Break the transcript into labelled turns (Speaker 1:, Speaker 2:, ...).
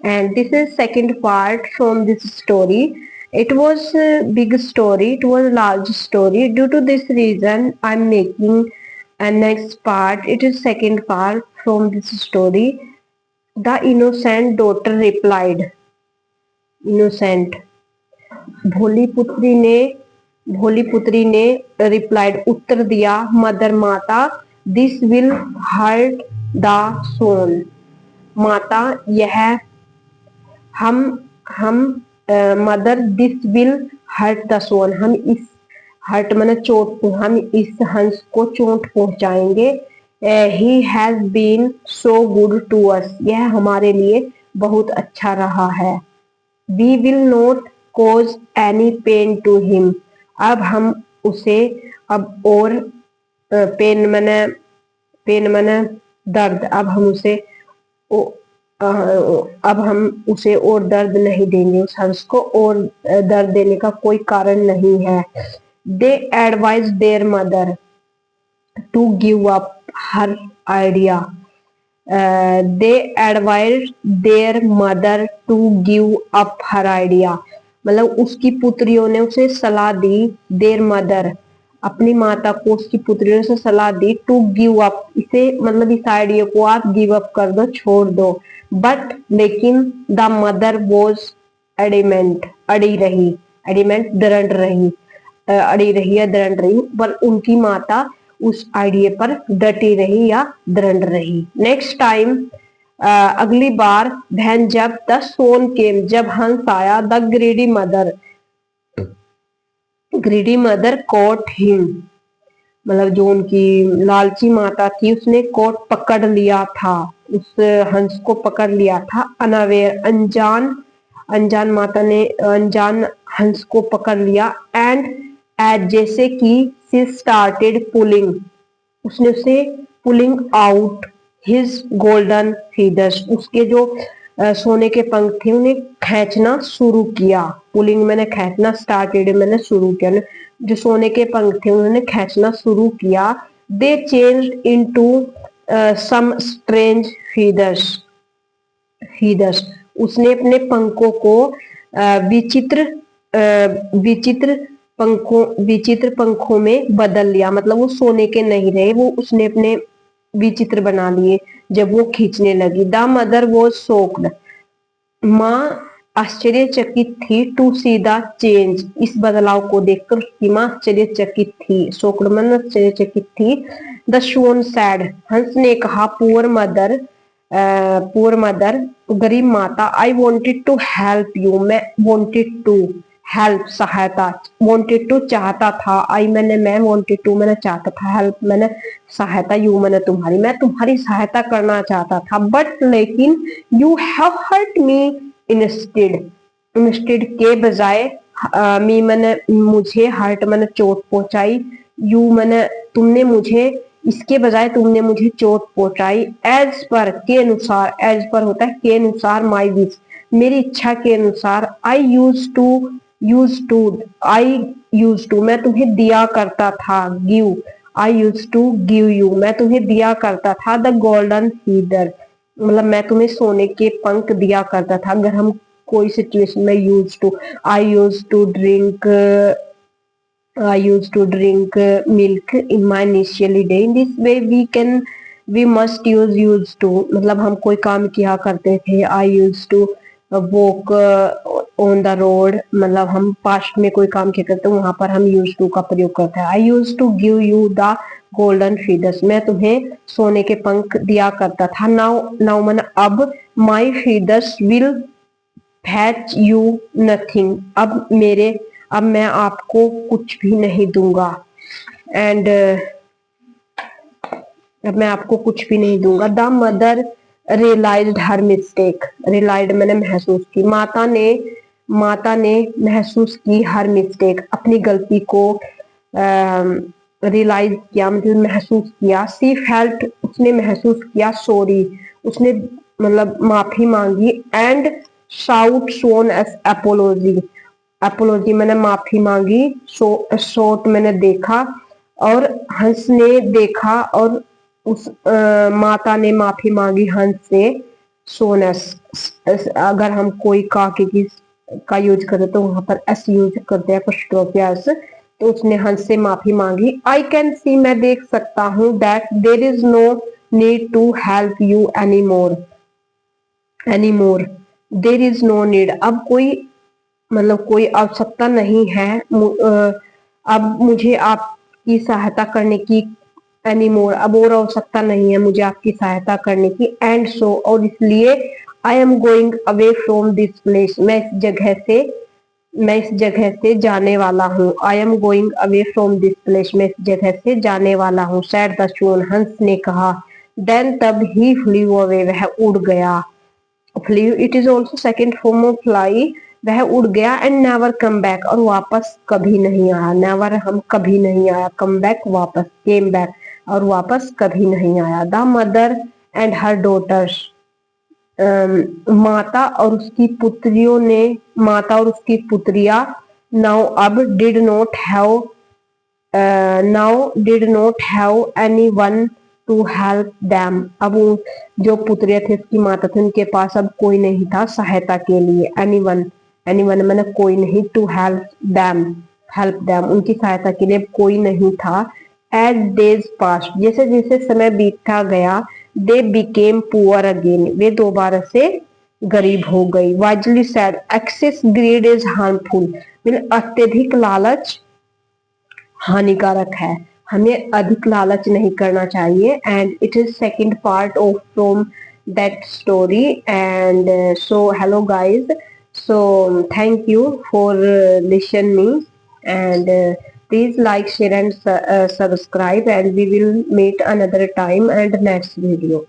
Speaker 1: And this is second part from this story. It was a big story, it was a large story. Due to this reason I'm making a next part. It is second part from this story. The innocent daughter replied. Innocent, भोली पुत्री ने भोली पुत्री ने replied, उत्तर दिया, mother माता, this will hurt the soul. माता, यह हम हम mother, this will hurt the soul, हम इस हर्ट मैंने चोट, हम इस हंस को चोट पहुंचाएंगे। He has been so good to us, यह हमारे लिए बहुत अच्छा रहा है। We will not cause any pain to him, अब हम उसे अब और पेन मैंने दर्द, अब हम उसे और दर्द नहीं देंगे, उस हंस को और दर्द देने का कोई कारण नहीं है। They advise their mother to give up her idea. They advise their mother to give up her idea, मतलब उसकी पुत्रियों ने उसे सलाह दी। देयर मदर, अपनी माता को उसकी पुत्रियों ने सलाह दी। टू गिव अप, इसे मतलब इस आइडिया को आप गिव अप कर दो, छोड़ दो। बट लेकिन द मदर वॉज एडिमेंट, अड़ी रही। एडिमेंट दृढ़ रही, अड़ी रही या दृढ़ रही, पर उनकी माता उस आइडिया पर डटी रही या दृढ़ रही। नेक्स्ट टाइम, अगली बार, धन जब द सोन केम, जब हंस आया, the greedy mother cot him, मतलब जो उनकी लालची माता थी उसने कोट पकड़ लिया था, उस हंस को पकड़ लिया था। अनअवेयर, अनजान, अनजान माता ने अनजान हंस को पकड़ लिया। एंड एज, जैसे कि, सी स्टार्टेड पुलिंग, उसने उसे pulling out his golden feathers, उसके जो सोने के पंख थे उन्हें खींचना शुरू किया। पुलिंग मैंने खींचना, स्टार्टेड मैंने शुरू किया, जो सोने के पंख थे उन्होंने खींचना शुरू किया। They change into some strange feathers, उसने अपने पंखों को विचित्र विचित्र पंखों में बदल लिया, मतलब वो सोने के नहीं रहे, वो उसने अपने विचित्र बना लिए जब वो खींचने लगी। द मदर वॉज शॉक्ड, माँ आश्चर्यचकित थी। टू सी द चेंज, इस बदलाव को देखकर उसकी माँ आश्चर्यचकित थी। शॉक्ड मन आश्चर्यचकित थी। द शोन सैड, हंस ने कहा, पुअर मदर, गरीब माता, I wanted to help you, मैं वॉन्टेड टू हेल्प, सहायता, वॉन्टेड टू चाहता था, आई मैंने मैं, वॉन्टेड टू मैंने चाहता था, हेल्प मैंने सहायता, यू मैंने तुम्हारी, मैं तुम्हारी सहायता करना चाहता था। बट लेकिन, you have hurt me instead, instead के बजाय, मी मैंने मुझे, हर्ट मैंने चोट पहुंचाई, यू मैंने तुमने मुझे, इसके बजाय तुमने मुझे चोट पहुंचाई। एज पर, के अनुसार, एज पर होता है के अनुसार, माई विश, मेरी इच्छा के अनुसार। आई यूज टू मैं तुम्हें दिया करता था। Give, I use to give you, मैं तुम्हें दिया करता था। द गोल्डन फीदर, मतलब मैं तुम्हें सोने के पंख दिया करता था। अगर हम कोई सिचुएशन में use to, I use to drink, I used to drink milk in my initially day. In this way we must use used to, मतलब हम कोई काम किया करते थे। I used to walk on the road, मतलब हम पास्ट में कोई काम किया करते हैं, वहां पर हम used to का प्रयोग करते हैं। I used to give you the golden feathers, मैं तुम्हें सोने के पंख दिया करता था। Now मैंने अब, my feathers will fetch you nothing, अब मैं आपको कुछ भी नहीं दूंगा। एंड अब मैं आपको कुछ भी नहीं दूंगा। The mother realised her mistake, realised मैंने महसूस की, माता ने महसूस की हर मिस्टेक, अपनी गलती को रियलाइज किया, मतलब महसूस किया। सी फेल्ट, उसने महसूस किया। सॉरी, उसने मतलब माफी मांगी। And shout shown S apiology, apiology मैंने माफी मांगी। शॉट मैंने देखा, और हंस ने देखा, और उस माता ने माफी मांगी हंस से। सोनस, अगर हम कोई काके की का यूज करें तो वहां पर एस यूज करते हैं apostrophe s। तो उसने हंस से माफी मांगी। आई कैन सी, मैं देख सकता हूँ, that there is no need to help you any more, there is no need, अब कोई मतलब कोई आवश्यकता नहीं है अब मुझे आपकी सहायता करने की, एनी मोर, अब और आवश्यकता नहीं है मुझे आपकी सहायता करने की। एंड सो, और इसलिए, I am going away from this place, मैं इस जगह से जाने वाला हूँ। I am going away from this place, मैं इस जगह से जाने वाला हूँ। सैड द स्टोन, हंस ने कहा। देन, तब ही फ्लू अवे, वह उड़ गया। Flu, it is also second form of fly. वह उड़ गया। एंड नेवर कम बैक, और वापस कभी नहीं आया। नेवर, हम कभी नहीं आया, कम बैक, वापस, केम बैक, और वापस कभी नहीं आया। The mother and her daughters, माता और उसकी पुत्रियों ने, माता और उसकी पुत्रियां, नाउ अब, did not have anyone to help them, अब जो पुत्रियां थे, उसकी माता थी, उनके पास अब कोई नहीं था सहायता के लिए। एनी वन मैंने कोई नहीं, टू हेल्प दैम उनकी सहायता के लिए कोई नहीं था। एज डेज पास, जैसे जैसे समय बीतता गया, दे बिकेम पुअर अगेन, वे दोबारा से गरीब हो गई। Wisely said, excess greed is harmful, मतलब अत्यधिक लालच हानिकारक है, हमें अधिक लालच नहीं करना चाहिए। And it is second part of from that story. And so hello guys, so thank you for listen me, and please like, share and subscribe, and we will meet another time and next video.